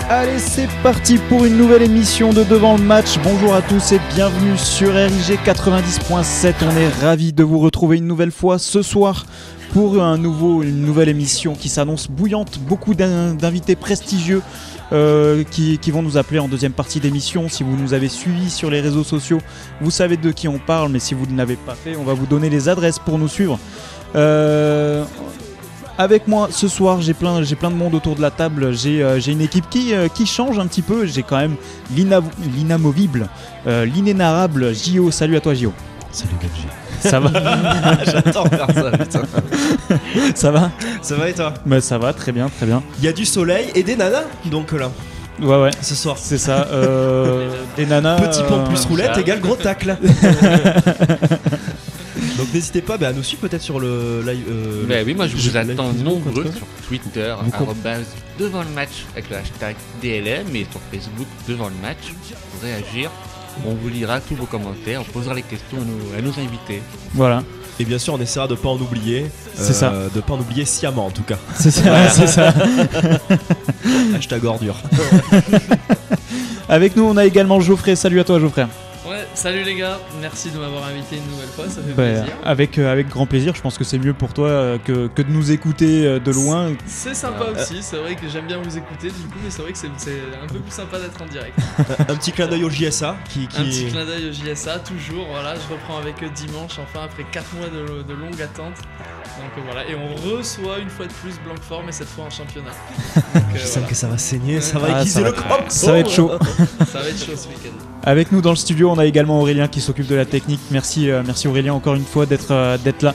Allez, c'est parti pour une nouvelle émission de Devant le match. Bonjour à tous et bienvenue sur RIG 90.7. On est ravis de vous retrouver une nouvelle fois ce soir pour une nouvelle émission qui s'annonce bouillante. Beaucoup d'invités prestigieux qui vont nous appeler en deuxième partie d'émission. Si vous nous avez suivis sur les réseaux sociaux, vous savez de qui on parle, mais si vous ne l'avez pas fait, on va vous donner les adresses pour nous suivre. Avec moi ce soir, j'ai plein de monde autour de la table. J'ai une équipe qui change un petit peu. J'ai quand même l'inamovible, l'inénarrable Gio. Salut à toi, Gio. Salut Benji. Ça va? J'attends faire ça, putain. Ça va? Ça va et toi? Bah, ça va, très bien, très bien. Il y a du soleil et des nanas, donc là. Ouais. Ce soir. C'est ça. Des nanas. Petit pont plus roulette égale gros tacle. Donc n'hésitez pas à nous suivre peut-être sur le live. Oui, moi je vous attends nombreux quoi. sur Twitter, devant le match avec le hashtag DLM et sur Facebook devant le match pour réagir. On vous lira tous vos commentaires, on posera les questions à nos invités. Voilà. Et bien sûr, on essaiera de pas en oublier. C'est ça. De pas en oublier sciemment en tout cas. C'est ça. C'est ça. Hashtag ordure. Avec nous, on a également Geoffrey. Salut à toi, Geoffrey. Ouais, salut les gars, merci de m'avoir invité une nouvelle fois, ça fait plaisir. Avec grand plaisir, je pense que c'est mieux pour toi que de nous écouter de loin. C'est sympa aussi, c'est vrai que j'aime bien vous écouter du coup, mais c'est vrai que c'est un peu plus sympa d'être en direct. Un petit clin d'œil au JSA. Un petit clin d'œil au JSA, toujours, voilà, je reprends avec eux dimanche, enfin après 4 mois de longue attente. Donc voilà, et on reçoit une fois de plus Blanquefort, mais cette fois en championnat. Donc, Je sens que ça va saigner, ça va Ah, aiguiser ça le va- crampon. Ça va être chaud. Ça va être chaud ce week-end. Avec nous dans le studio, on a également Aurélien qui s'occupe de la technique. Merci Aurélien encore une fois d'être là.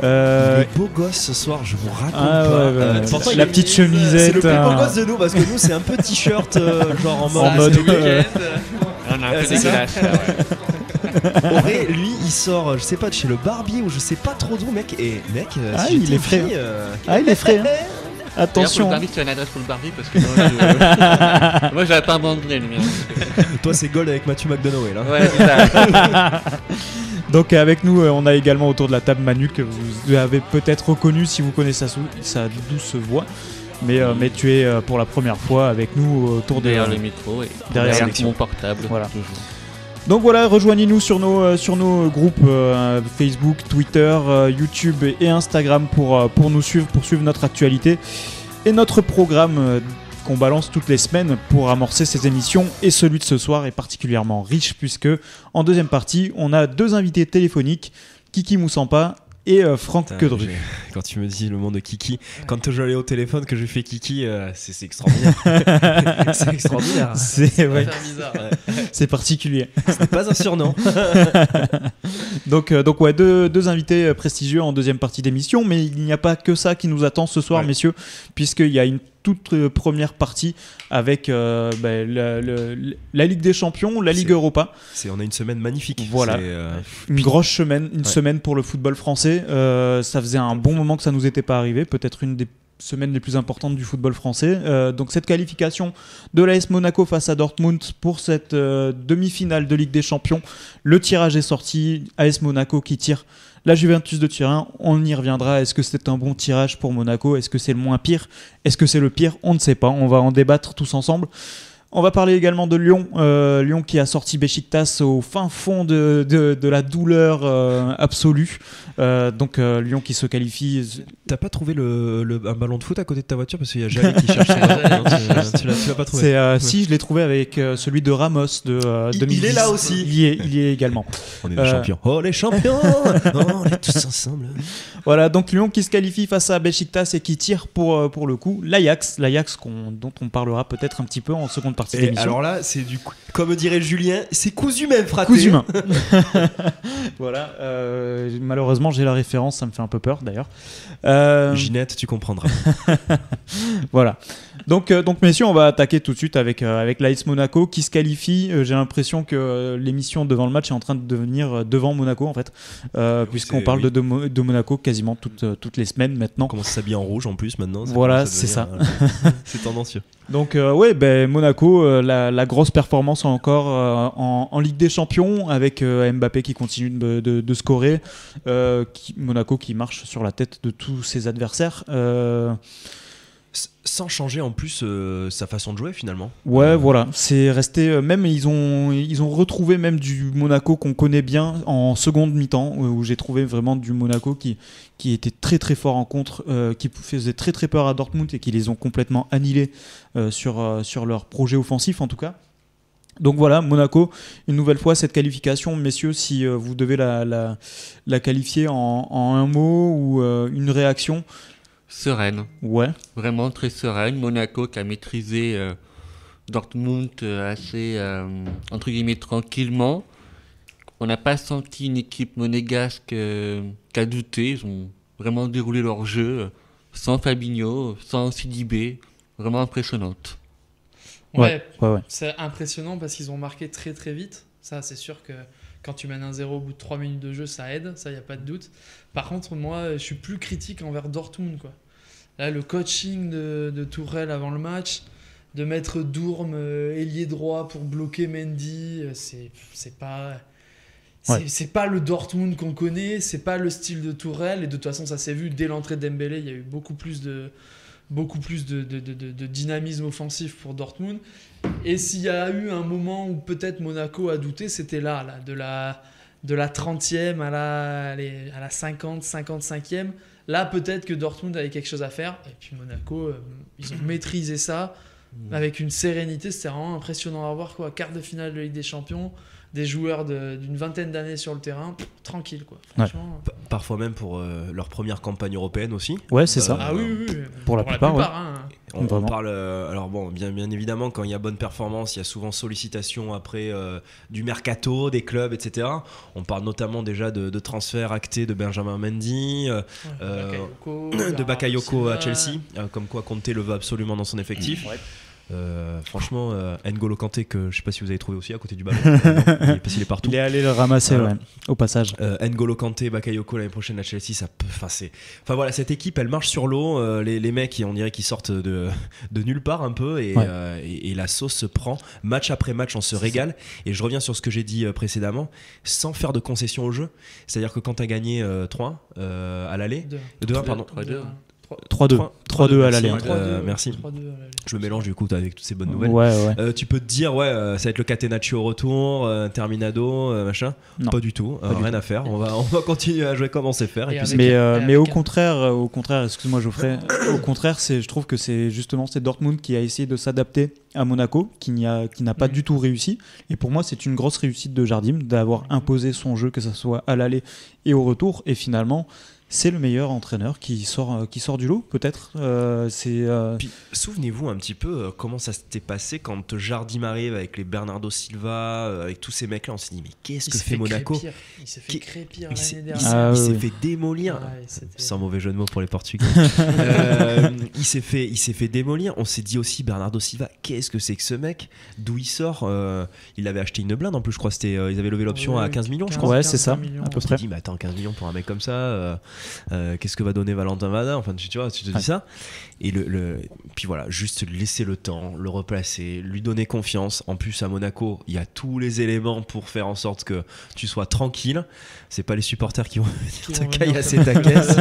Il est beau gosse ce soir, je vous raconte pas. Pourtant, il la est- petite C'est chemisette. le plus beau gosse de nous parce que nous c'est un peu t-shirt genre en En mode. mode- Ce week-end, On a un peu c'est ça. dégueulasse là, ouais. Auré, lui il sort, je sais pas, de chez le barbier ou je sais pas trop d'où, mec. Et mec, Ah, si il j'étais est une frais, fille, Ah, il est frais. Hein. D'ailleurs, pour Attention. le Barbie, tu as une adresse pour le Barbie parce que moi je l'avais pas abandonné le mien. toi c'est Gold avec Matthew McDonald là. Ouais, c'est ça. Donc avec nous, on a également autour de la table Manu que vous avez peut-être reconnu si vous connaissez sa douce voix. Mais tu es pour la première fois avec nous autour Derrière de le micro et derrière derrière l'émission. mon portable. Voilà. Toujours. Donc voilà, rejoignez-nous sur nos groupes Facebook, Twitter, YouTube et Instagram pour nous suivre, pour suivre notre actualité et notre programme qu'on balance toutes les semaines pour amorcer ces émissions. Et celui de ce soir est particulièrement riche puisque en deuxième partie, on a 2 invités téléphoniques, Kiki Moussampa et Franck Quedru. Quand tu me dis le nom de Kiki, quand j'allais au téléphone que je fais Kiki, c'est extraordinaire. C'est extraordinaire. C'est ça va ouais, faire bizarre. c'est particulier. Ce n'est pas un surnom. Donc ouais, deux invités prestigieux en deuxième partie d'émission, mais il n'y a pas que ça qui nous attend ce soir, Ouais. messieurs, puisqu'il y a une toute première partie avec la Ligue des Champions, la Ligue C'est- Europa. On a une semaine magnifique. Voilà. C'est, Une grosse semaine, Ouais. semaine pour le football français. Ça faisait un bon moment que ça nous était pas arrivé, peut-être une des semaines les plus importantes du football français. Donc cette qualification de l'AS Monaco face à Dortmund pour cette demi-finale de Ligue des Champions. Le tirage est sorti, AS Monaco qui tire la Juventus de Turin. On y reviendra. Est-ce que c'est un bon tirage pour Monaco? Est-ce que c'est le moins pire? Est-ce que c'est le pire? On ne sait pas. On va en débattre tous ensemble. On va parler également de Lyon. Lyon qui a sorti Beşiktaş au fin fond de la douleur absolue. Lyon qui se qualifie. T'as pas trouvé un ballon de foot à côté de ta voiture parce qu'il y a Jalé qui cherche son ballon. Tu l'as pas trouvé. Si, je l'ai trouvé avec celui de Ramos de 2010. Il est là aussi. Il y est également. On est les champions. Oh les champions. Oh, on est tous ensemble. Voilà, donc Lyon qui se qualifie face à Beşiktaş et qui tire pour le coup l'Ajax dont on parlera peut-être un petit peu en seconde partie Et d'émission. alors là, c'est du coup, comme dirait Julien, c'est cousu même fraté. Coups humains. Voilà, malheureusement j'ai la référence, ça me fait un peu peur d'ailleurs. Ginette, tu comprendras. Voilà. Donc messieurs, on va attaquer tout de suite avec l'AS Monaco qui se qualifie. J'ai l'impression que l'émission devant le match est en train de devenir devant Monaco en fait, puisqu'on parle de Monaco quasiment toutes les semaines maintenant. On commence à s'habiller en rouge en plus maintenant. Voilà, c'est ça. C'est tendancieux. Donc Monaco, la grosse performance encore en Ligue des Champions avec Mbappé qui continue de scorer, Monaco qui marche sur la tête de tous ses adversaires. sans changer en plus sa façon de jouer finalement. Ouais, voilà, c'est resté. Même ils ont retrouvé même du Monaco qu'on connaît bien en seconde mi-temps, où j'ai trouvé vraiment du Monaco qui était très très fort en contre, qui faisait très très peur à Dortmund et qui les ont complètement annihilés sur leur projet offensif en tout cas. Donc voilà, Monaco, une nouvelle fois cette qualification, messieurs, si vous devez la qualifier en un mot ou une réaction. Sereine. Ouais. Vraiment très sereine. Monaco qui a maîtrisé Dortmund assez, entre guillemets, tranquillement. On n'a pas senti une équipe monégasque qui a douté. Ils ont vraiment déroulé leur jeu sans Fabinho, sans Sidibé. Vraiment impressionnante. Ouais. Ouais. C'est impressionnant parce qu'ils ont marqué très très vite. Ça, c'est sûr que quand tu mènes 1-0 au bout de 3 minutes de jeu, ça aide, ça, il n'y a pas de doute. Par contre, moi, je suis plus critique envers Dortmund, quoi. Là, le coaching de Tourelle avant le match, de mettre Dourme ailier droit pour bloquer Mendy, c'est pas... C'est pas le Dortmund qu'on connaît, c'est pas le style de Tourelle, et de toute façon, ça s'est vu dès l'entrée de Dembélé, il y a eu beaucoup plus de dynamisme offensif pour Dortmund. Et s'il y a eu un moment où peut-être Monaco a douté, c'était là de la 30e à la 50, 55e. Là, peut-être que Dortmund avait quelque chose à faire. Et puis Monaco, ils ont maîtrisé ça avec une sérénité. C'était vraiment impressionnant à voir, quoi. Quart de finale de Ligue des Champions, des joueurs d'une vingtaine d'années sur le terrain, tranquille, quoi. Franchement. Ouais. Parfois même pour leur première campagne européenne aussi. Ouais, c'est ça. Ah oui. Pour la plupart, ouais. hein. On parle, alors bon, bien évidemment, quand il y a bonne performance, il y a souvent sollicitation après du mercato, des clubs, etc. On parle notamment déjà de transferts actés de Benjamin Mendy, de Bakayoko à Chelsea, comme quoi Conte le veut absolument dans son effectif. Ouais. Franchement, N'Golo Kanté, que je sais pas si vous avez trouvé aussi à côté du ballon, parce qu'il est partout. Il est allé le ramasser, au passage. N'Golo Kanté, Bakayoko l'année prochaine à Chelsea, ça peut. Enfin voilà, cette équipe, elle marche sur l'eau. Les mecs, on dirait qu'ils sortent de nulle part un peu, et la sauce se prend. Match après match, on se régale. Et je reviens sur ce que j'ai dit précédemment, sans faire de concession au jeu. C'est-à-dire que quand t'as gagné 3 à l'aller, 2-1, pardon. 3-2 à l'aller. Merci. 3-2 à l'aller. Je me mélange du coup avec toutes ces bonnes nouvelles. Ouais. Tu peux te dire, ça va être le Catenaccio au retour, Terminado, machin. Non. Pas du tout. Rien à faire. On va continuer à jouer comme on sait faire. Mais au contraire, excuse-moi Geoffrey, au contraire, je trouve que c'est Dortmund qui a essayé de s'adapter à Monaco, qui n'a pas du tout réussi. Et pour moi, c'est une grosse réussite de Jardim d'avoir imposé son jeu, que ce soit à l'aller et au retour. Et finalement, c'est le meilleur entraîneur qui sort du lot, peut-être. Puis, souvenez-vous un petit peu comment ça s'était passé quand Jardim arrive avec les Bernardo Silva, avec tous ces mecs-là. On s'est dit, mais qu'est-ce que fait Monaco ? Il s'est fait crépir l'année Il dernière. s'est fait démolir. Sans mauvais jeu de mots pour les Portugais. Il s'est fait démolir. On s'est dit aussi, Bernardo Silva, qu'est-ce que c'est que ce mec ? D'où il sort ? Il avait acheté une blinde en plus, je crois. Ils avaient levé l'option à 15 millions, je crois. Ouais, c'est ça, à peu On près. s'est dit, mais attends, 15 millions pour un mec comme ça, qu'est-ce que va donner Valentin Vada ? Enfin, tu te dis ça. Et puis voilà, juste laisser le temps, le replacer, lui donner confiance. En plus, à Monaco, il y a tous les éléments pour faire en sorte que tu sois tranquille. C'est pas les supporters qui vont venir te caillasser ta caisse.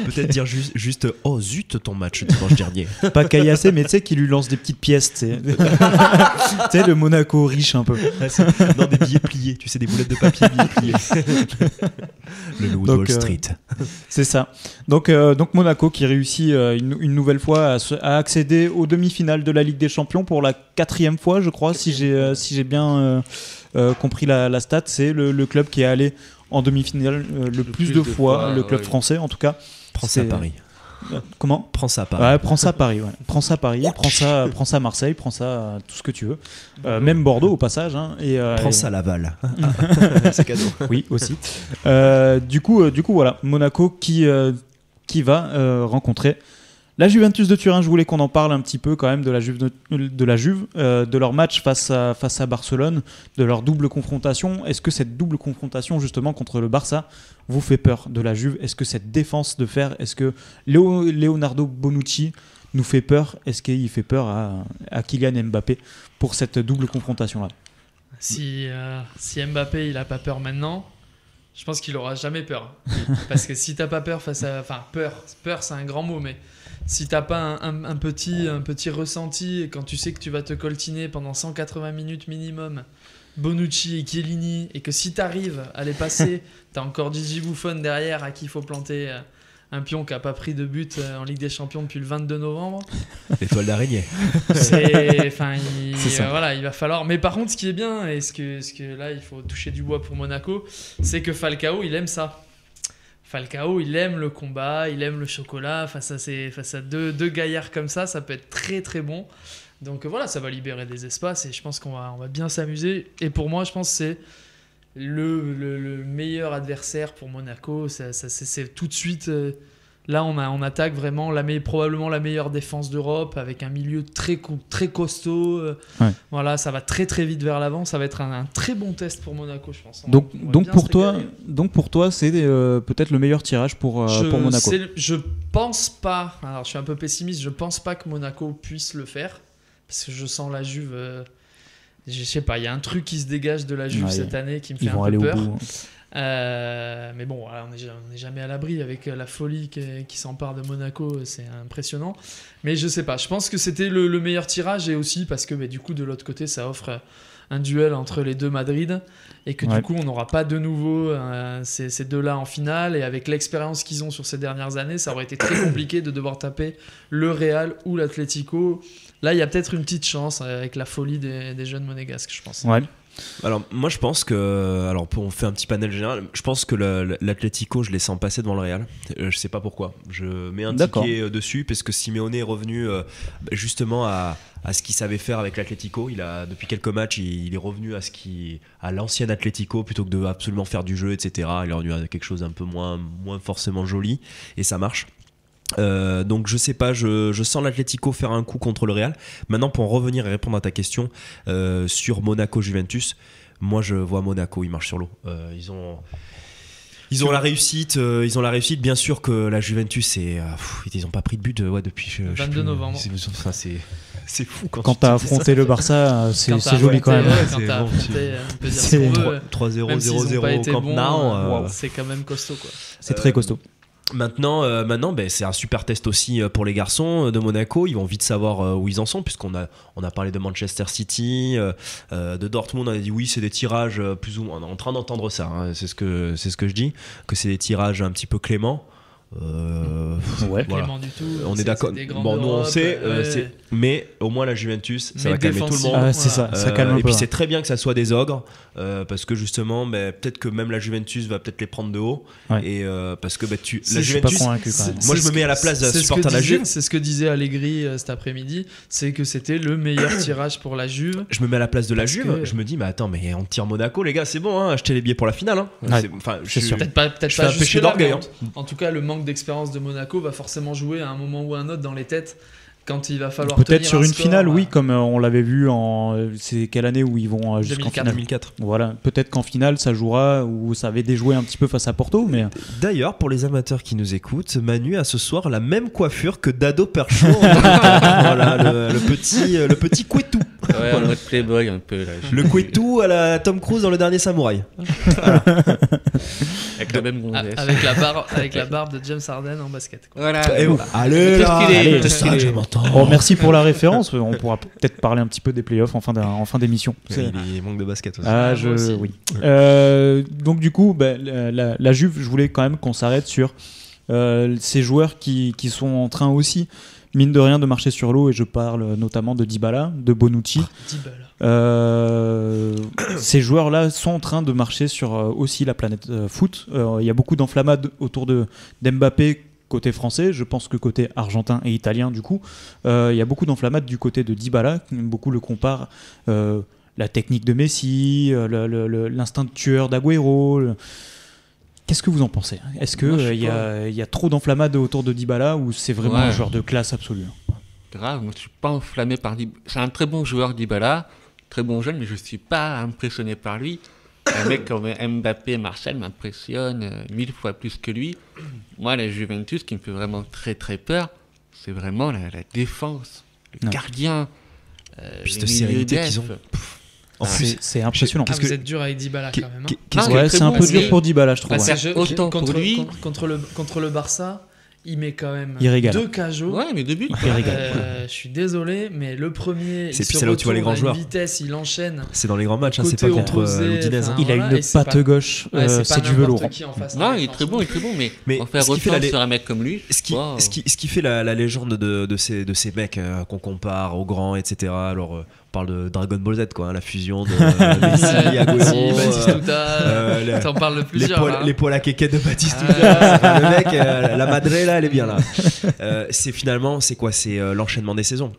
Peut-être dire juste oh zut, ton match dimanche dernier. Pas caillasser, mais tu sais, qui lui lance des petites pièces, tu sais, le Monaco riche un peu. Non, des billets pliés, tu sais, des boulettes de papier billets pliés. Le loup de Wall Street. C'est ça. Donc Monaco qui réussit une nouvelle fois à accéder aux demi-finales de la Ligue des Champions pour la 4e fois, je crois, si j'ai bien compris la stat. C'est le club qui est allé en demi-finale le plus de fois, le club français en tout cas. Prends ça à Paris. Comment ? Prends ça à Paris. Ouais, prends ça à Paris. Ouais. Prends ça à Paris, prends ça à Marseille, prends ça à tout ce que tu veux. Même Bordeaux au passage. Hein, prends ça à Laval. C'est cadeau. Oui, aussi. Du coup, voilà, Monaco qui va rencontrer la Juventus de Turin. Je voulais qu'on en parle un petit peu quand même de la Juve, de leur match face à Barcelone, de leur double confrontation. Est-ce que cette double confrontation justement contre le Barça vous fait peur de la Juve ? Est-ce que cette défense de fer, est-ce que Leonardo Bonucci nous fait peur ? Est-ce qu'il fait peur à Kylian Mbappé pour cette double confrontation-là ? Si Mbappé il a pas peur maintenant, je pense qu'il aura jamais peur. Parce que si t'as pas peur peur c'est un grand mot, mais si t'as pas un petit ressenti, et quand tu sais que tu vas te coltiner pendant 180 minutes minimum, Bonucci et Chiellini, et que si t'arrives à les passer, t'as encore Gigi Buffon derrière à qui il faut planter un pion qui a pas pris de but en Ligue des Champions depuis le 22 novembre. L'étoile d'araignée. Voilà, il va falloir. Mais par contre, ce qui est bien, et ce que là, il faut toucher du bois pour Monaco, c'est que Falcao, il aime ça. Falcao, il aime le combat, il aime le chocolat. Face à deux gaillards comme ça peut être très très bon. Donc voilà, ça va libérer des espaces et je pense qu'on va bien s'amuser. Et pour moi, je pense que c'est le meilleur adversaire pour Monaco. C'est tout de suite. Là, on attaque vraiment probablement la meilleure défense d'Europe avec un milieu très costaud. Voilà, ça va très très vite vers l'avant. Ça va être un très bon test pour Monaco, je pense. Donc pour toi, c'est peut-être le meilleur tirage pour Monaco. Je pense pas. Alors, je suis un peu pessimiste. Je pense pas que Monaco puisse le faire parce que je sens la Juve. Je sais pas. Il y a un truc qui se dégage de la Juve cette année qui me fait un peu peur. Mais bon, voilà, on n'est jamais à l'abri avec la folie qui s'empare de Monaco, c'est impressionnant. Mais je sais pas, je pense que c'était le meilleur tirage et aussi parce que du coup de l'autre côté ça offre un duel entre les deux Madrid et que du coup on n'aura pas de nouveau ces deux-là en finale et avec l'expérience qu'ils ont sur ces dernières années, ça aurait été très compliqué de devoir taper le Real ou l'Atlético. Là il y a peut-être une petite chance avec la folie des jeunes monégasques, je pense. Ouais. Alors moi je pense que, alors on fait un petit panel général, je pense que l'Atlético je les sens passer devant le Real, je sais pas pourquoi, je mets un ticket dessus parce que Simeone est revenu justement à ce qu'il savait faire avec l'Atlético. Depuis quelques matchs il est revenu à l'ancien Atlético plutôt que de absolument faire du jeu, etc. Il est revenu à quelque chose un peu moins forcément joli et ça marche. Donc je sais pas, je sens l'Atlético faire un coup contre le Real. Maintenant pour en revenir et répondre à ta question sur Monaco-Juventus, moi je vois Monaco, ils marchent sur l'eau. Ils ont la réussite, bien sûr que la Juventus ils ont pas pris de but depuis 22 novembre. C'est fou quand t'as affronté le Barça, c'est joli quand même. Quand t'as affronté, on peut dire ce qu'on veut. 3-0, 0-0 au Camp Nou, c'est quand même costaud quoi. C'est très costaud. Maintenant c'est un super test aussi pour les garçons de Monaco. Ils vont vite savoir où ils en sont, puisqu'on a parlé de Manchester City, de Dortmund. On a dit oui, c'est des tirages plus ou moins. On est en train d'entendre ça. Hein, c'est ce que je dis, que c'est des tirages un petit peu cléments. Ouais. Voilà. Clément du tout. On est d'accord. Bon, nous on sait, mais au moins la Juventus, ça va calmer tout le monde. C'est ça calme un peu. Et puis c'est très bien que ça soit des ogres, parce que justement, peut-être que même la Juventus va peut-être les prendre de haut. Ouais. Et parce que la Juventus, pas convaincu, quand même. moi je me mets à la place de la supporter de la Juve. C'est ce que disait Allegri cet après-midi, c'est que c'était le meilleur tirage pour la Juve. Je me mets à la place de la Juve. Je me dis, mais attends, mais on tire Monaco, les gars, c'est bon, hein, achetez les billets pour la finale. Hein. Ouais. Je suis sûr. Peut-être pas un péché d'orgueil. En tout cas, le manque d'expérience de Monaco va forcément jouer à un moment ou à un autre dans les têtes quand il va falloir peut-être sur une finale, oui, comme on l'avait vu c'est quelle année où ils vont jusqu'en finale 2004. Voilà, peut-être qu'en finale ça jouera ou ça avait déjoué un petit peu face à Porto, mais d'ailleurs pour les amateurs qui nous écoutent, Manu a ce soir la même coiffure que Dado Percho. Voilà, le petit couetou. Ouais, en mode Playboy un peu là. Le couetou à la Tom Cruise dans Le Dernier Samouraï. Voilà. Avec la même gonzesse. Avec la barbe de James Harden en basket. Quoi. Voilà. Et allez là, je m'entends. Oh, merci pour la référence. On pourra peut-être parler un petit peu des playoffs en fin d'émission. Il manque de basket aussi. Aussi. Oui. Donc du coup, la Juve, je voulais quand même qu'on s'arrête sur ces joueurs qui sont en train aussi, mine de rien, de marcher sur l'eau, et je parle notamment de Dybala, de Bonucci. Ces joueurs-là sont en train de marcher sur aussi la planète foot. Il y a beaucoup d'enflammades autour d'Mbappé côté français, je pense que côté argentin et italien du coup, il y a beaucoup d'enflammades du côté de Dybala, beaucoup le comparent, la technique de Messi, l'instinct de tueur d'Agüero. Qu'est-ce que vous en pensez ? Est-ce qu'il y a trop d'enflammades autour de Dybala ou c'est vraiment un joueur de classe absolue ? Grave, moi je suis pas enflammé par Dybala. C'est un très bon joueur Dybala, très bon jeune, mais je suis pas impressionné par lui. Un mec comme Mbappé, Martial m'impressionne 1000 fois plus que lui. Moi, la Juventus, qui me fait vraiment très très peur, c'est vraiment la défense, le gardien, cette sérénité qu'ils ont. C'est impressionnant. Vous êtes dur avec Dybala quand même. C'est un peu dur pour Dybala, je trouve. Autant pour lui. Contre le Barça, il met quand même Il régale. 2 cajots. Ouais, mais 2 buts. Il régale. Je suis désolé, mais le premier, C'est il puis se c'est là où tu vois les retourne grands à une joueurs. vitesse, il enchaîne. C'est dans les grands matchs, c'est Côté pas contre opposé, l'Udinese. enfin, Il a voilà, une et c'est patte pas- gauche, Ouais, c'est du pas velours. n'importe qui en face, Non, en il est très bon, Mais en faire ce qui fait autant la- sur un mec comme lui. Ce qui, wow. ce qui fait la légende de ces mecs qu'on compare aux grands, etc. Alors, on parle de Dragon Ball Z, quoi, hein, la fusion de Messi, Agüero, Batistuta, t'en parles de plusieurs. là. l'épaule à kéké de Batistuta. Enfin, le mec, la madré là, elle est bien là. C'est finalement, c'est quoi? C'est l'enchaînement des saisons.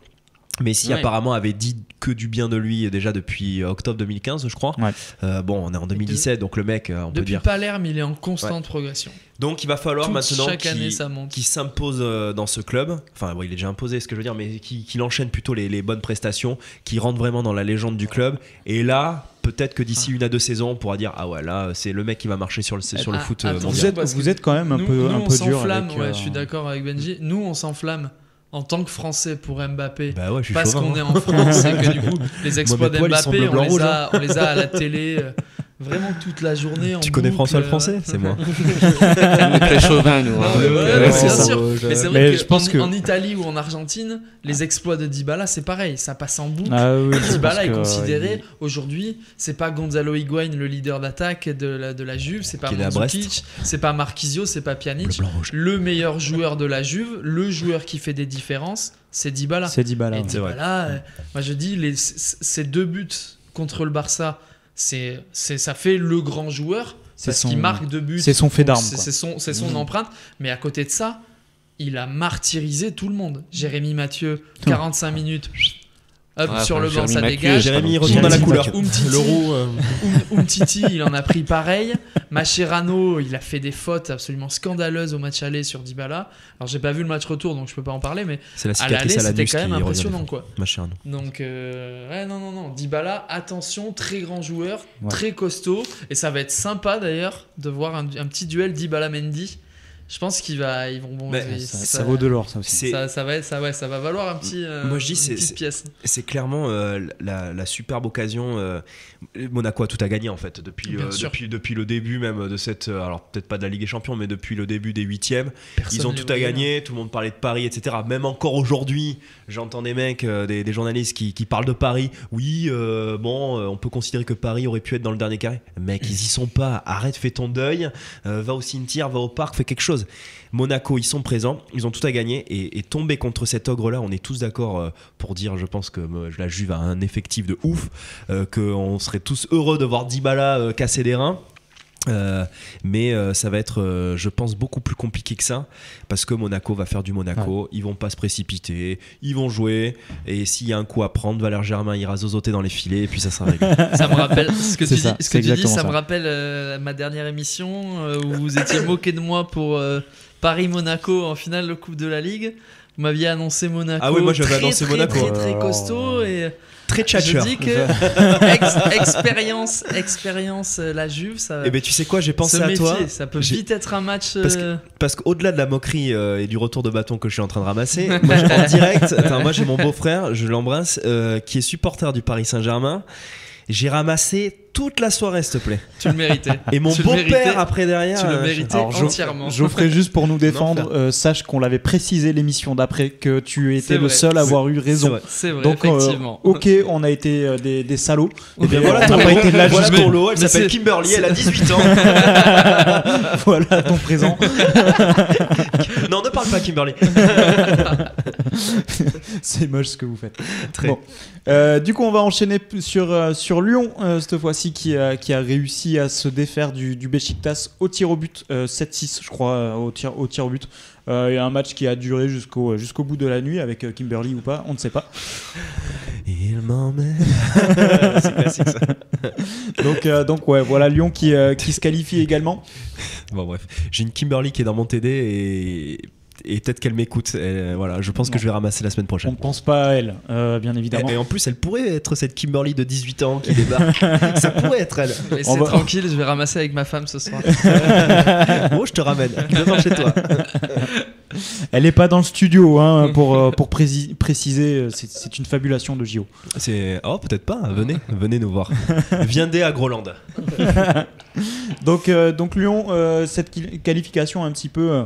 Messi Ouais. apparemment avait dit que du bien de lui déjà depuis octobre 2015, je crois. Ouais. Bon, on est en 2017, donc le mec, on peut Depuis dire. Palerme, il est en constante progression. Donc il va falloir maintenant Chaque année, qu'il ça monte. qui s'impose dans ce club, enfin bon, il est déjà imposé ce que je veux dire, mais qu'il enchaîne plutôt les bonnes prestations, qu'il rentre vraiment dans la légende du club, et là peut-être que d'ici 1 à 2 saisons on pourra dire ah ouais là c'est le mec qui va marcher sur le foot attends, mondial. Vous êtes quand même un Nous, peu on dur s'enflamme, avec, ouais, je suis d'accord avec Benji. Nous, on s'enflamme en tant que Français pour Mbappé. Bah ouais, je suis Parce chauvin, qu'on est hein. en France et que du coup, les exploits mes poils, ils sont d'Mbappé, bleu, blanc, rouge, on les a à la télé vraiment toute la journée. Tu en connais boucle, François le Français? C'est moi. On est très chauvin, nous. hein. Ouais, Ouais, bien c'est ça. sûr. Mais c'est Mais vrai je pense qu'en que- en Italie ou en Argentine, les exploits de Dybala, c'est pareil, ça passe en boucle. Ah oui, je Dybala pense est que, considéré aujourd'hui, c'est pas Gonzalo Higuain le leader d'attaque de la Juve, c'est pas Qui est né à Brest. Mandzukic, c'est pas Marquisio, c'est pas Bleu, Pjanic. blanc, rouge. Le meilleur joueur de la Juve, le joueur qui fait des différences, c'est Dybala. c'est Dybala. Et ouais. Dybala, moi je dis, ces 2 buts contre le Barça, ça fait le grand joueur C'est parce son- qu'il marque 2 buts. c'est son fait Donc d'armes, quoi. C'est son empreinte. Mais à côté de ça, il a martyrisé tout le monde. Jérémy Mathieu, 45 minutes. Hop, Ouais, sur enfin, le banc, ça Jérémy Mathieu, dégage. Jérémy Pardon. retourne à la Jérémy couleur. Mathieu. Umtiti. L'euro. Umtiti, il en a pris pareil. Mascherano, il a fait des fautes absolument scandaleuses au match aller sur Dybala. Alors j'ai pas vu le match retour, donc je peux pas en parler, mais C'est la à l'aller, cicatrice à c'était l'anus qui quand même revient impressionnant, des quoi. fois. Mascherano. Donc, ouais, non. Dybala, attention, très grand joueur, Ouais. très costaud. Et ça va être sympa d'ailleurs de voir un petit duel Dybala-Mendy. Je pense qu'ils vont. Bon, Mais Ça vaut de l'or, ça aussi. C'est ça va valoir un petit. Moi, je dis, une petite pièce. c'est clairement la superbe occasion. Monaco a tout à gagner en fait Bien sûr. depuis le début même de cette. Alors peut-être pas de la Ligue des Champions, mais depuis le début des 8e. Personne Ils ont les tout à voyait, gagner, tout le monde parlait de Paris, etc. Même encore aujourd'hui, j'entends des mecs, des journalistes qui parlent de Paris. Oui, on peut considérer que Paris aurait pu être dans le dernier carré. Mec, ils y sont pas. Arrête, fais ton deuil. Va au cimetière, va au parc, fais quelque chose. Monaco, ils sont présents, ils ont tout à gagner et tomber contre cet ogre-là, on est tous d'accord pour dire, je pense que la Juve a un effectif de ouf, qu'on serait tous heureux de voir Dybala casser des reins. Mais ça va être, je pense, beaucoup plus compliqué que ça parce que Monaco va faire du Monaco. Ils vont pas se précipiter, ils vont jouer. Et s'il y a un coup à prendre, Valère Germain ira zozoter dans les filets et puis ça sera réglé. Ça me rappelle ce que C'est tu ça, dis. Ce c'est que tu dis, exactement ça ça. me rappelle ma dernière émission où vous étiez moqué de moi pour Paris-Monaco en finale de Coupe de la Ligue. Vous m'aviez annoncé Monaco. Ah oui, moi, j'avais très, annoncé très, Monaco. Très costaud et. Très tchatcher. Je dis que expérience la Juve, ça. Et ben tu sais quoi, j'ai pensé se à toi. méfier, ça peut J'ai- vite être un match. Parce qu'au-delà de la moquerie et du retour de bâton que je suis en train de ramasser, moi, en direct, moi j'ai mon beau-frère, je l'embrasse, qui est supporter du Paris Saint-Germain. J'ai ramassé toute la soirée, s'il te plaît. Tu le méritais. Et mon Tu le méritais. beau-père après derrière. Tu le méritais Alors, entièrement. Geoffrey, juste pour nous défendre, sache qu'on l'avait précisé l'émission d'après que tu étais C'est le vrai. seul à avoir eu C'est raison. vrai. C'est vrai, Donc, effectivement. ok, on a été des salauds. Et bien Mais voilà, on ton n'a pas été là voilà jusqu'au ton lot, elle Mais s'appelle c'est- Kimberly, elle a 18 ans. Voilà ton présent. Non, ne parle pas Kimberly. C'est moche ce que vous faites. Très. Bon. Du coup, on va enchaîner sur Lyon, cette fois-ci, qui a réussi à se défaire du Beşiktaş au tir au but, 7-6, je crois, au tir au but. Il y a un match qui a duré jusqu'au bout de la nuit, avec Kimberly ou pas, on ne sait pas. Il m'emmène. C'est classique ça. Donc ouais, voilà Lyon qui se qualifie également. Bon, bref. J'ai une Kimberly qui est dans mon TD et peut-être qu'elle m'écoute. Voilà, je pense que Non. je vais ramasser la semaine On prochaine. ne pense pas à elle, bien évidemment. Et en plus, elle pourrait être cette Kimberly de 18 ans qui débarque. Ça pourrait être elle. Laissez on va- tranquille, je vais ramasser avec ma femme ce soir. Bon, je te ramène. Devant chez toi. Elle n'est pas dans le studio, hein, pour préciser, c'est une fabulation de JO. Oh, peut-être pas. Venez nous voir. Viendez à Groland. Donc Lyon, cette qualification un petit peu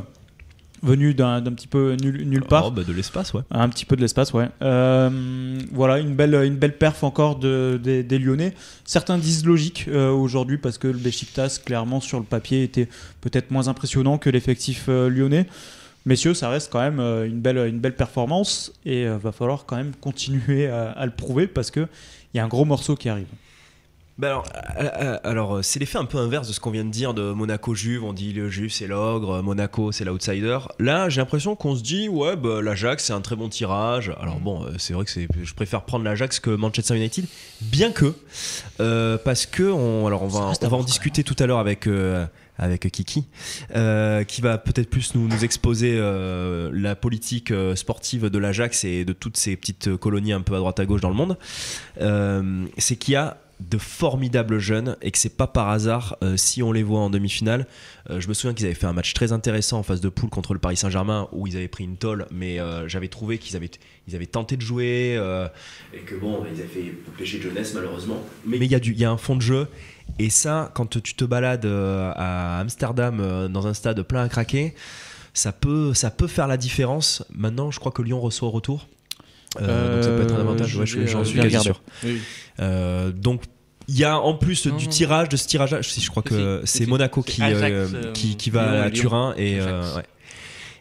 venu d'un petit peu nulle part. De l'espace, ouais. Un petit peu de l'espace, ouais. Voilà, une belle perf encore des Lyonnais. Certains disent logique aujourd'hui parce que le Beşiktaş, clairement, sur le papier, était peut-être moins impressionnant que l'effectif lyonnais. Messieurs, ça reste quand même une belle performance et va falloir quand même continuer à le prouver parce qu'il y a un gros morceau qui arrive. Alors, c'est l'effet un peu inverse de ce qu'on vient de dire de Monaco-Juve. On dit le Juve c'est l'ogre, Monaco c'est l'outsider. Là, j'ai l'impression qu'on se dit l'Ajax c'est un très bon tirage. Alors bon, c'est vrai que je préfère prendre l'Ajax que Manchester United, bien que parce que on va en discuter tout à l'heure avec Kiki, qui va peut-être plus nous exposer la politique sportive de l'Ajax et de toutes ces petites colonies un peu à droite à gauche dans le monde. C'est qu'il y a de formidables jeunes et que c'est pas par hasard si on les voit en demi-finale. Je me souviens qu'ils avaient fait un match très intéressant en phase de poule contre le Paris Saint-Germain où ils avaient pris une tôle, mais j'avais trouvé qu'ils avaient tenté de jouer et que bon, ils avaient fait péché de jeunesse malheureusement. Mais il y a un fond de jeu. Et ça, quand tu te balades à Amsterdam dans un stade plein à craquer, ça peut faire la différence. Maintenant, je crois que Lyon reçoit au retour. Donc ça peut être un avantage. J'en suis quasi sûr. Oui. Donc il y a en plus de ce tirage-là, je crois que c'est Monaco qui va à Turin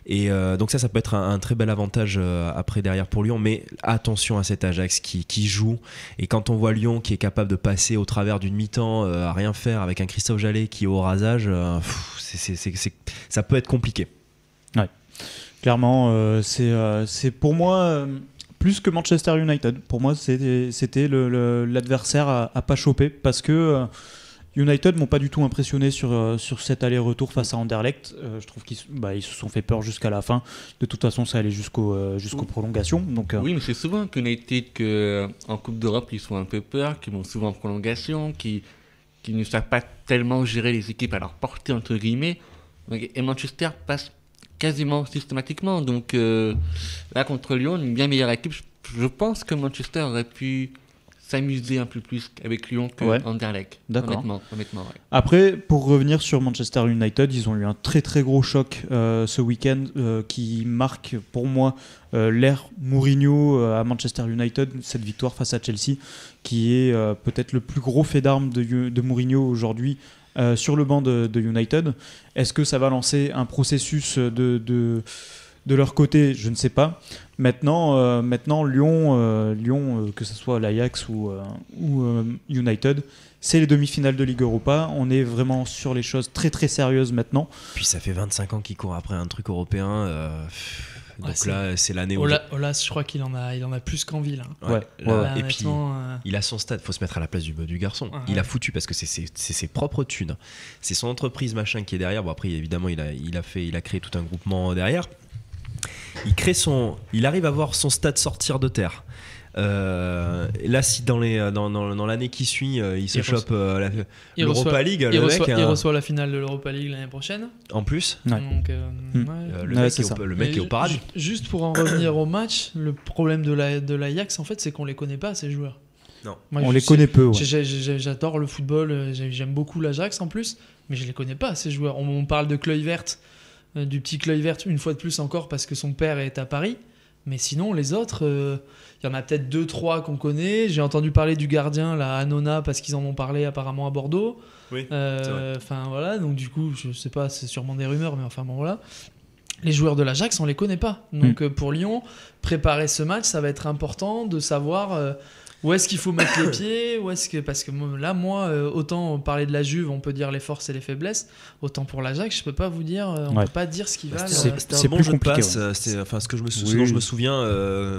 et donc ça peut être un très bel avantage après derrière pour Lyon, mais attention à cet Ajax qui joue, et quand on voit Lyon qui est capable de passer au travers d'une mi-temps à rien faire avec un Christophe Jallet qui est au rasage, ça peut être compliqué. Ouais. Clairement, c'est pour moi plus que Manchester United. Pour moi, c'était l'adversaire à pas choper parce que United m'ont pas du tout impressionné sur cet aller-retour face à Anderlecht. Je trouve qu'ils se sont fait peur jusqu'à la fin. De toute façon, ça allait jusqu'aux prolongations. Donc, oui, mais c'est souvent qu'United qu'en Coupe d'Europe, ils sont un peu peur, qu'ils vont souvent en prolongation, qui ne savent pas tellement gérer les équipes à leur portée, entre guillemets. Et Manchester passe quasiment systématiquement. Donc là, contre Lyon, une bien meilleure équipe, je pense que Manchester aurait pu s'amuser un peu plus avec Lyon qu'Anderlecht. D'accord. Honnêtement, ouais. Après, pour revenir sur Manchester United, ils ont eu un très très gros choc ce week-end qui marque pour moi l'ère Mourinho à Manchester United, cette victoire face à Chelsea, qui est peut-être le plus gros fait d'armes de Mourinho aujourd'hui sur le banc de United. Est-ce que ça va lancer un processus de leur côté? Je ne sais pas. Maintenant Lyon, que ce soit l'Ajax ou United, c'est les demi-finales de Ligue Europa. On est vraiment sur les choses très très sérieuses maintenant. Puis ça fait 25 ans qu'il court après un truc européen. Donc là, c'est l'année où... Olas, je crois qu'il en a plus qu'envie là. Et puis, il a son stade. Il faut se mettre à la place du garçon. Il a foutu parce que c'est ses propres thunes. C'est son entreprise machin qui est derrière. Bon, après, évidemment, il a créé tout un groupement derrière. Il arrive à voir son stade sortir de terre. Là, si dans l'année qui suit, il se chope l'Europa League, il reçoit la finale de l'Europa League l'année prochaine. En plus, donc, le mec est au paradis. Juste pour en revenir au match, le problème de l'Ajax, en fait, c'est qu'on les connaît pas, ces joueurs. Non. Moi, on les connaît peu. Ouais. J'adore le football, j'aime beaucoup l'Ajax en plus, mais je les connais pas, ces joueurs. On parle de Kluivert, du petit Kluivert, une fois de plus encore parce que son père est à Paris. Mais sinon, les autres, il y en a peut-être 2-3 qu'on connaît. J'ai entendu parler du gardien, la Anona, parce qu'ils en ont parlé apparemment à Bordeaux. Oui, enfin voilà, donc du coup, je sais pas, c'est sûrement des rumeurs, mais enfin bon voilà. Les joueurs de l'Ajax, on les connaît pas. Donc pour Lyon, préparer ce match, ça va être important de savoir où est-ce qu'il faut mettre les pieds, parce que là, moi, autant parler de la Juve, on peut dire les forces et les faiblesses, autant pour l'Ajax, je peux pas vous dire, on peut pas dire ce qui va. C'était un bon jeu de passe, ce dont je me souviens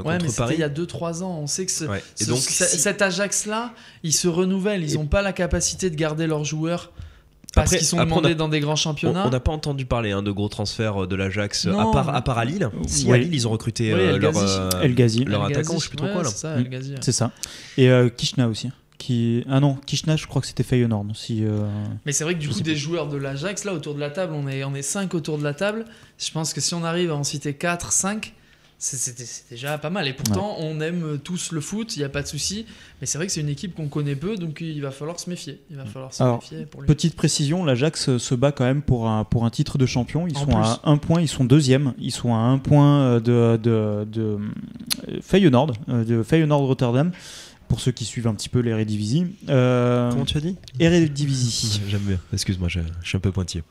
contre Paris. Il y a 2-3 ans, on sait que cet Ajax-là, il se renouvelle, ils n'ont pas la capacité de garder leurs joueurs. Parce qu'ils sont demandés dans des grands championnats. On n'a pas entendu parler de gros transferts de l'Ajax, à part à Lille. Si à Lille, ils ont recruté El Ghazi, leur attaquant, je sais plus trop quoi là. C'est ça, El Ghazi. C'est ça. Et Kishna aussi. Kishna, je crois que c'était Feyenoord. Mais c'est vrai que du coup, des joueurs de l'Ajax, là, autour de la table, on est 5 autour de la table. Je pense que si on arrive à en citer 4, 5, c'est déjà pas mal. Et pourtant, on aime tous le foot, il n'y a pas de souci. Mais c'est vrai que c'est une équipe qu'on connaît peu, donc il va falloir se méfier. Il va falloir se méfier pour lui. Petite précision, l'Ajax se bat quand même pour un titre de champion. Ils sont à 1 point, ils sont deuxième. Ils sont à 1 point de Feyenoord, de Feyenoord Rotterdam. Pour ceux qui suivent un petit peu l'Eredivisie. Comment tu as dit ? Eredivisie. J'aime bien. Excuse-moi, je suis un peu pointilleux.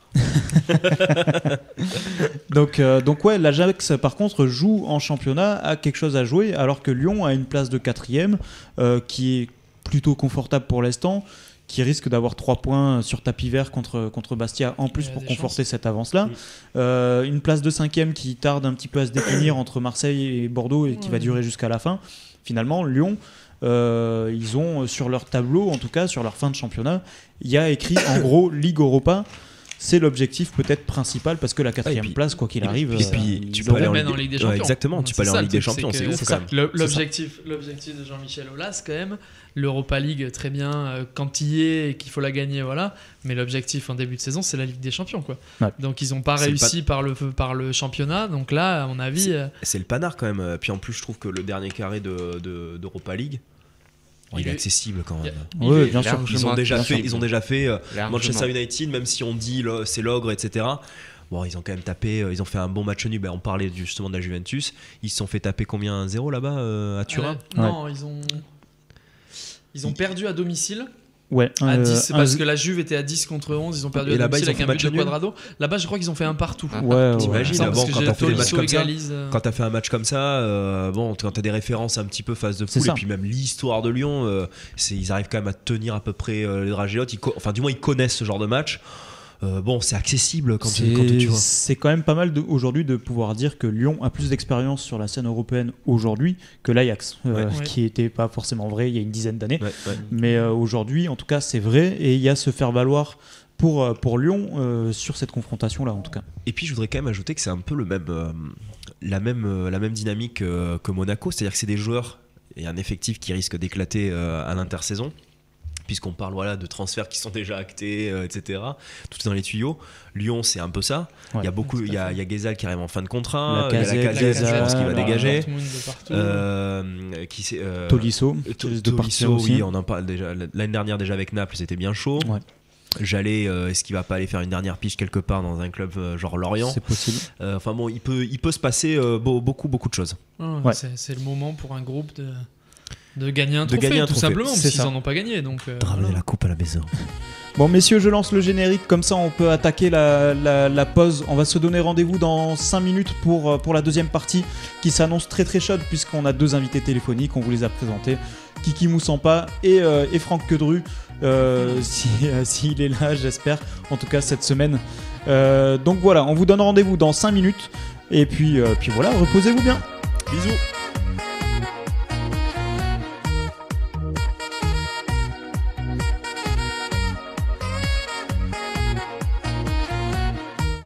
donc ouais, l'Ajax par contre joue en championnat, a quelque chose à jouer, alors que Lyon a une place de 4e qui est plutôt confortable pour l'instant, qui risque d'avoir 3 points sur tapis vert contre Bastia en plus pour conforter cette avance-là. Une place de 5e qui tarde un petit peu à se définir entre Marseille et Bordeaux et qui va durer jusqu'à la fin. Finalement, Lyon, ils ont sur leur tableau, en tout cas sur leur fin de championnat, il y a écrit en gros Ligue Europa. C'est l'objectif peut-être principal parce que la 4e place, quoi qu'il arrive, et puis tu peux aller en Ligue des Champions. Exactement, tu peux aller en Ligue des Champions, c'est ouf. L'objectif de Jean-Michel Aulas, quand même, l'Europa League, très bien, quand il y est et qu'il faut la gagner, voilà. Mais l'objectif en début de saison, c'est la Ligue des Champions, quoi. Ouais. Donc ils n'ont pas réussi par le championnat. Donc là, à mon avis, c'est le panard quand même. Puis en plus, je trouve que le dernier carré d'Europa League. Il est accessible quand même. Oui, bien sûr. Ils ont déjà fait Manchester United, même si on dit c'est l'ogre, etc. Bon, ils ont quand même tapé, ils ont fait un bon match nul. On parlait justement de la Juventus. Ils se sont fait taper combien 1-0 là-bas à Turin ? Non, ils ont perdu à domicile. Ouais, à 10, parce que la Juve était à 10 contre 11, ils ont perdu à domicile avec un but de Cuadrado. Là-bas, je crois qu'ils ont fait un partout. T'imagines, quand t'as fait des matchs comme ça, quand t'as fait un match comme ça, quand t'as des références un petit peu phase de poule, et puis même l'histoire de Lyon, ils arrivent quand même à tenir à peu près les dragéotes. Enfin, du moins, ils connaissent ce genre de match. C'est accessible quand tu vois. C'est quand même pas mal aujourd'hui de pouvoir dire que Lyon a plus d'expérience sur la scène européenne aujourd'hui que l'Ajax, qui n'était pas forcément vrai il y a une dizaine d'années. Mais aujourd'hui, en tout cas, c'est vrai et il y a ce faire-valoir pour Lyon sur cette confrontation-là, en tout cas. Et puis, je voudrais quand même ajouter que c'est un peu la même dynamique que Monaco, c'est-à-dire que c'est des joueurs et un effectif qui risque d'éclater à l'intersaison. Puisqu'on parle de transferts qui sont déjà actés, etc. Tout est dans les tuyaux. Lyon, c'est un peu ça. Il y a beaucoup, il y a Guézal qui arrive en fin de de Lacazette, je pense qu'il va dégager. Tolisso, oui, on en parle déjà. L'année dernière déjà avec Naples, c'était bien chaud. Ouais. Jallet, est-ce qu'il va pas aller faire une dernière piche quelque part dans un club genre Lorient ? C'est possible. Il peut se passer beaucoup de choses. C'est le moment pour un groupe de gagner un trophée, tout simplement, parce qu'ils n'en ont pas gagné. De ramener la coupe à la maison. Bon, messieurs, je lance le générique, comme ça on peut attaquer la pause. On va se donner rendez-vous dans 5 minutes pour la deuxième partie qui s'annonce très très chaude, puisqu'on a 2 invités téléphoniques, on vous les a présentés, Kiki Moussampa et Franck Quedru, s'il est là, j'espère, en tout cas cette semaine. Donc voilà, on vous donne rendez-vous dans 5 minutes, et puis voilà, reposez-vous bien. Bisous.